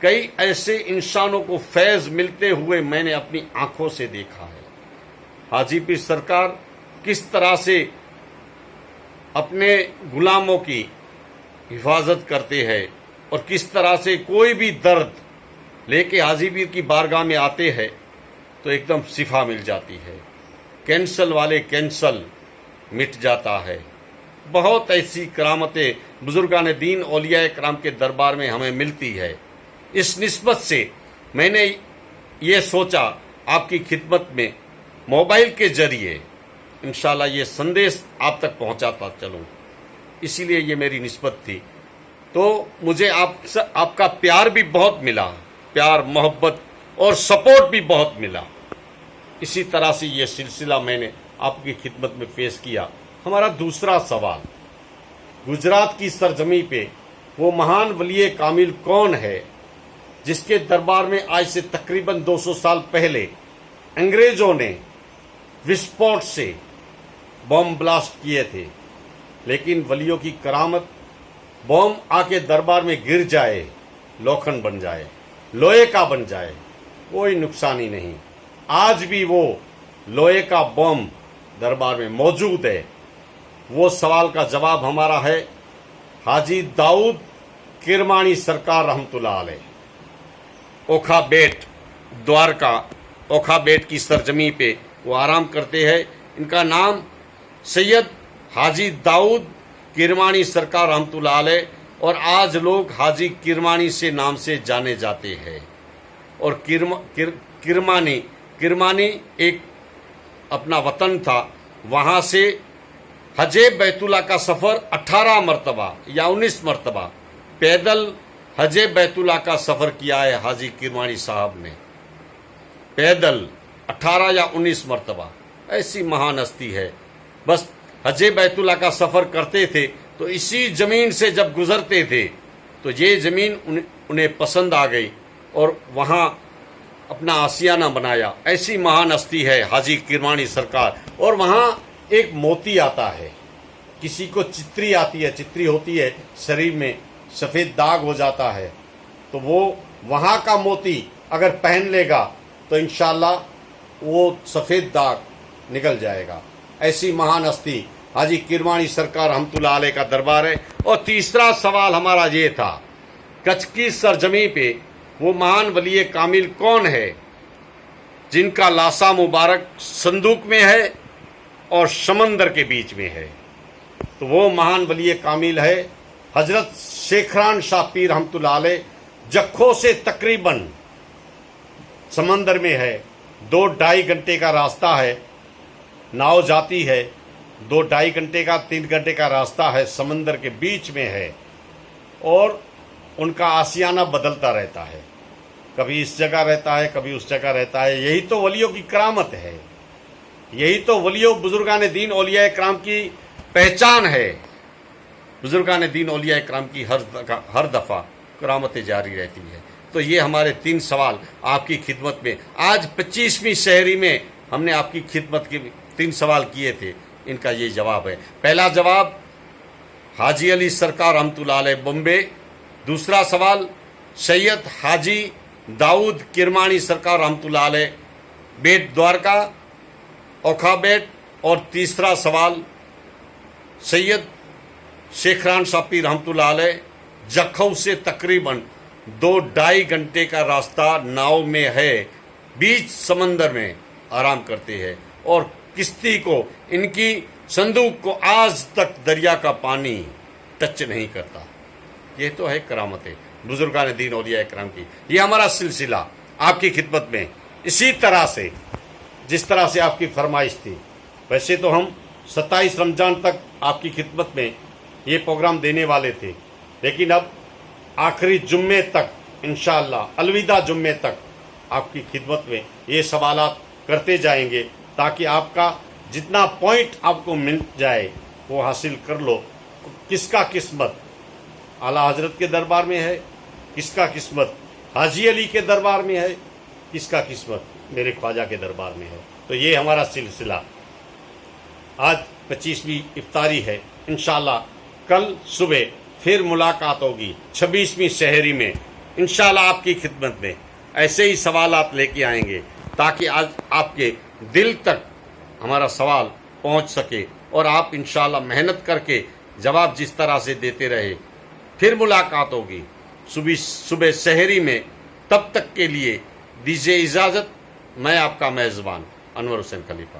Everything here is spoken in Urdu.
کئی ایسے انسانوں کو فیض ملتے ہوئے میں نے اپنی آنکھوں سے دیکھا ہے۔ حاجی پیر سرکار کس طرح سے اپنے غلاموں کی حفاظت کرتے ہیں اور کس طرح سے کوئی بھی درد لے کے حاجی پیر کی بارگاہ میں آتے ہیں تو ایک دم شفا مل جاتی ہے، کینسل والے کینسل مٹ جاتا ہے۔ بہت ایسی کرامتیں بزرگان دین اولیاء کرام کے دربار میں ہمیں ملتی ہے۔ اس نسبت سے میں نے یہ سوچا آپ کی خدمت میں موبائل کے ذریعے انشاءاللہ یہ سندیش آپ تک پہنچاتا چلوں، اسی لیے یہ میری نسبت تھی۔ تو مجھے آپ کا پیار بھی بہت ملا، پیار محبت اور سپورٹ بھی بہت ملا۔ اسی طرح سے یہ سلسلہ میں نے آپ کی خدمت میں پیش کیا۔ ہمارا دوسرا سوال، گجرات کی سرزمین پہ وہ مہان ولی کامل کون ہے جس کے دربار میں آج سے تقریباً 200 سال پہلے انگریزوں نے وسفوٹ سے بم بلاسٹ کیے تھے، لیکن ولیوں کی کرامت بم آ کے دربار میں گر جائے، لوکھن بن جائے، لوہے کا بن جائے، کوئی نقصان ہی نہیں۔ آج بھی وہ لوہے کا بم دربار میں موجود ہے۔ وہ سوال کا جواب ہمارا ہے حاجی داؤد کرمانی سرکار رحمت اللہ علیہ، اوکھا بیٹ دوارکا، اوکھا بیٹ کی سرزمین پہ وہ آرام کرتے ہیں۔ ان کا نام سید حاجی داؤد کرمانی سرکار رحمت اللہ علیہ، اور آج لوگ حاجی کرمانی سے نام سے جانے جاتے ہیں۔ اور کرمانی ایک اپنا وطن تھا، وہاں سے حج بیت اللہ کا سفر 18 مرتبہ یا 19 مرتبہ پیدل حج بیت اللہ کا سفر کیا ہے حاجی کرمانی صاحب نے، پیدل 18 یا 19 مرتبہ۔ ایسی مہان ہستی ہے، بس حج بیت اللہ کا سفر کرتے تھے تو اسی زمین سے جب گزرتے تھے تو یہ زمین انہیں پسند آ گئی اور وہاں اپنا آسیانہ بنایا۔ ایسی مہان ہستی ہے حاجی کرمانی سرکار۔ اور وہاں ایک موتی آتا ہے، کسی کو چتری آتی ہے، چتری ہوتی ہے شریر میں سفید داغ ہو جاتا ہے، تو وہ وہاں کا موتی اگر پہن لے گا تو انشاءاللہ وہ سفید داغ نکل جائے گا۔ ایسی مہان ہستی حاجی کرمانی سرکار رحمت اللہ علیہ کا دربار ہے۔ اور تیسرا سوال ہمارا یہ تھا، کچھ کی سرزمین پہ وہ مہان ولی کامل کون ہے جن کا لاشا مبارک صندوق میں ہے اور سمندر کے بیچ میں ہے؟ تو وہ مہان ولی کامل ہے حضرت شیخران شاہ پیر رحمت اللہ علیہ، جکھو سے تقریباً سمندر میں ہے، 2-2.5 گھنٹے کا راستہ ہے، ناؤ جاتی ہے، 2-2.5 گھنٹے کا 3 گھنٹے کا راستہ ہے، سمندر کے بیچ میں ہے، اور ان کا آسیانہ بدلتا رہتا ہے، کبھی اس جگہ رہتا ہے کبھی اس جگہ رہتا ہے۔ یہی تو ولیوں کی کرامت ہے، یہی تو ولیوں بزرگان دین اولیاء کرام کی پہچان ہے۔ بزرگان دین اولیاء کرام کی ہر دفعہ کرامتیں جاری رہتی ہے۔ تو یہ ہمارے 3 سوال آپ کی خدمت میں آج 25ویں شہری میں ہم نے آپ کی خدمت کے 3 سوال کیے تھے، ان کا یہ جواب ہے۔ پہلا جواب حاجی علی سرکار رحمت اللہ علیہ بمبے، دوسرا سوال سید حاجی داؤد کرمانی سرکار رحمت اللہ علیہ بیٹ دوارکا، اوکھا بیٹ، اور تیسرا سوال سید شیخران شاہ پیر رحمت اللہ علیہ، جکھو سے تقریباً 2-2.5 گھنٹے کا راستہ ناؤ میں ہے، بیچ سمندر میں آرام کرتے ہیں، اور کشتی کو، ان کی صندوق کو آج تک دریا کا پانی ٹچ نہیں کرتا۔ یہ تو ہے کرامتیں بزرگان دین اولیاء کرام کی۔ یہ ہمارا سلسلہ آپ کی خدمت میں اسی طرح سے، جس طرح سے آپ کی فرمائش تھی، ویسے تو ہم 27 رمضان تک آپ کی خدمت میں یہ پروگرام دینے والے تھے، لیکن اب آخری جمعے تک انشاءاللہ، الوداع جمعے تک آپ کی خدمت میں یہ سوالات کرتے جائیں گے، تاکہ آپ کا جتنا پوائنٹ آپ کو مل جائے وہ حاصل کر لو۔ کس کا قسمت اعلیٰ حضرت کے دربار میں ہے، کس کا قسمت حاجی علی کے دربار میں ہے، کس کا قسمت میرے خواجہ کے دربار میں ہے۔ تو یہ ہمارا سلسلہ آج 25ویں افطاری ہے، انشاءاللہ کل صبح پھر ملاقات ہوگی 26ویں شہری میں، انشاءاللہ آپ کی خدمت میں ایسے ہی سوالات لے کے آئیں گے تاکہ آج آپ کے دل تک ہمارا سوال پہنچ سکے اور آپ انشاءاللہ محنت کر کے جواب جس طرح سے دیتے رہے. پھر ملاقات ہوگی صبح سحری میں. تب تک کے لیے دیجیے اجازت. میں آپ کا میزبان انور حسین خلیفہ.